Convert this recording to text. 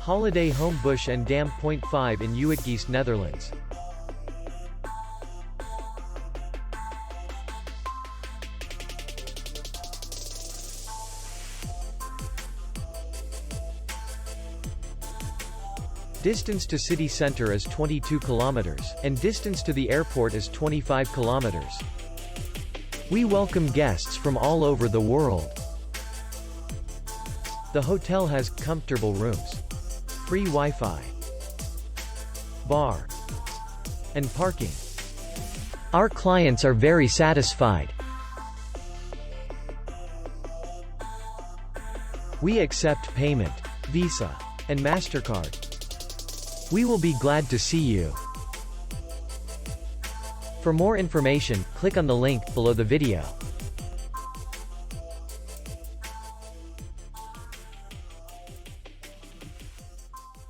Holiday Home Busch and Dam.5 in Uitgeest, Netherlands. Distance to city center is 22 kilometers, and distance to the airport is 25 kilometers. We welcome guests from all over the world. The hotel has comfortable rooms, free Wi-Fi, bar, and parking. Our clients are very satisfied. We accept payment, Visa, and MasterCard. We will be glad to see you. For more information, click on the link below the video.